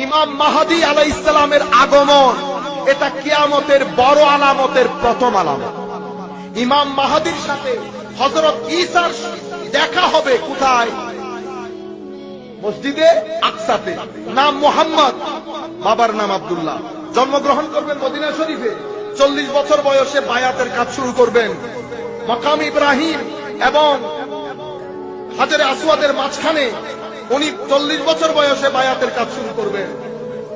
ইমাম মাহদী আলাইহিস সালামের আগমন এটা কিয়ামতের বড় আলামতের প্রথম আলামত। ইমাম মাহদীর সাথে হযরত ঈসার দেখা হবে কোথায়? মসজিদে আকসাতে। নাম মুহাম্মদ, বাবার নাম আব্দুল্লাহ। জন্মগ্রহণ করবেন মদিনা শরীফে। 40 বছর বয়সে বায়াতের কাজ শুরু করবেন। মাকাম ইব্রাহিম এবং হাজরে আসওয়াদের মাঝখানে উনি 40 বছর বয়সে বায়াতের কাজ শুরু করবেন।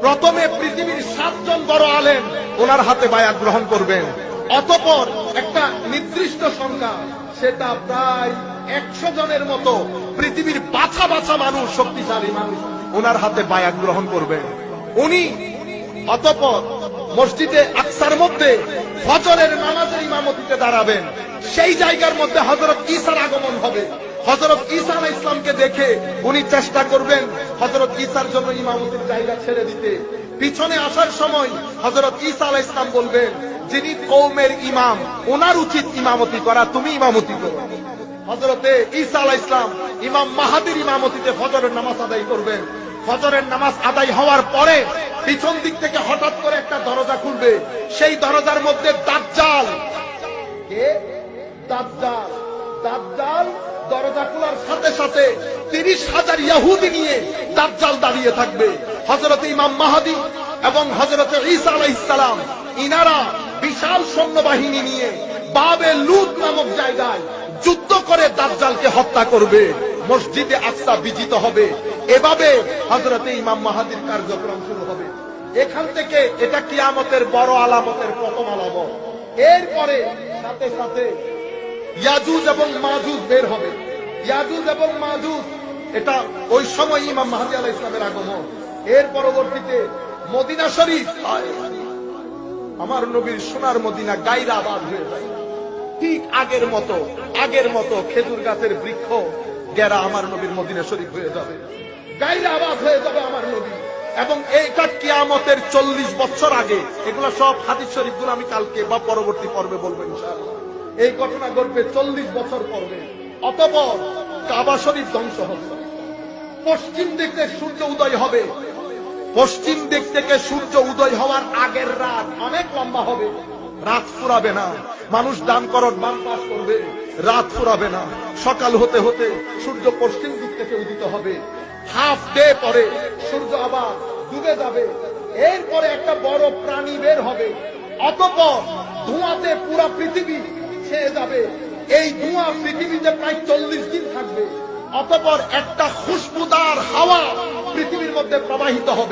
প্রথমে পৃথিবীর 7 জন বড় আলেম ওনার হাতে বায়াত গ্রহণ করবেন। অতঃপর একটা নির্দিষ্ট সংখ্যা, সেটা প্রায় 100 জনের মতো পৃথিবীর বাছা বাছা মানুষ, শক্তিশালী মানুষ ওনার হাতে বায়াত গ্রহণ করবেন। উনি অতঃপর মসজিদে আকসার মধ্যে ফজরের নামাজের ইমামতিতে দাঁড়াবেন। সেই জায়গার মধ্যে হযরত ঈসার আগমন হবে। হযরত ঈসা আলাইহিস সালামকে দেখে উনি চেষ্টা করবেন হযরত ঈসার জন্য ইমামতির জায়গা ছেড়ে দিতে। পিছনে আসার সময় হযরত ঈসা আলাইহিস সালাম বলবেন, যিনি কওমের ইমাম, ওনার উচিত ইমামতি করা, তুমি ইমামতি করো। হযরতে ঈসা আলাইহিস সালাম ইমাম মাহদীর ইমামতিতে ফজরের নামাজ আদায় করবেন। ফজরের নামাজ আদায় হওয়ার পরে পিছন দিক থেকে হঠাৎ করে একটা দরজা খুলবে। সেই দরজার মধ্যে দাজ্জাল, কে? দাজ্জাল। দাজ্জাল দরজা খোলার সাথে সাথে 30,000 ইহুদি নিয়ে দাজ্জাল দাঁড়িয়ে থাকবে। হযরত ইমাম মাহদী এবং হযরত ঈসা আলাইহিস সালাম ইনারা বিশাল সৈন্যবাহিনী নিয়ে বাবে লুত নামক জায়গায় যুদ্ধ করে দাজ্জালকে হত্যা করবে। মসজিদে আকসা বিজিত হবে। এভাবে হযরত ইমাম মাহদীর কার্যক্রম শুরু হবে। এখান থেকে এটা কিয়ামতের বড় আলামতের প্রথম আলামত। এরপরে সাথে সাথে ইয়াজুজ এবং মাজুজ বের হবে। ইয়াজুজ এবং মাজুজ, এটা ওই সময় ইমাম মাহদী আলাইহিস সালামের আগমন। এর পরবর্তীতে মদিনা শরীফ, আমার নবীর সোনার মদিনা গায়রা আবাদ হয়ে যায়। ঠিক আগের মতো খেজুর গাছের বৃক্ষ গেরা আমার নবীর মদিনা শরীফ হয়ে যাবে, গায়রা আবাদ হয়ে যাবে আমার নবী। এবং এইটা কিয়ামতের 40 বছর আগে। এগুলো সব হাদিস শরীফগুলো আমি কালকে বা পরবর্তী পর্বে বলবো ইনশাআল্লাহ। এই ঘটনা ঘটবে 40 বছর পর্বে। অতঃপর কাবা শরীফ ধ্বংস হবে। পশ্চিম দিক থেকে সূর্য উদয় হবে। পশ্চিম দিক থেকে সূর্য উদয় হওয়ার আগের রাত অনেক লম্বা হবে। রাত ফুরাবে না। মানুষ দান করত বাম পাশ করবে, রাত ফুরাবে না। সকাল হতে হতে সূর্য পশ্চিম দিক থেকে উদিত হবে। হাফ ডে পরে সূর্য আবার ডুবে যাবে। এরপরে একটা বড় প্রাণী বের হবে। অতঃপর ধোঁয়াতে পুরো পৃথিবী ছেয়ে যাবে। এই ধোঁয়া পৃথিবীতে প্রায় 40 দিন থাকবে। অতঃপর একটা খুশবুদার হাওয়া পৃথিবীর মধ্যে প্রবাহিত হবে।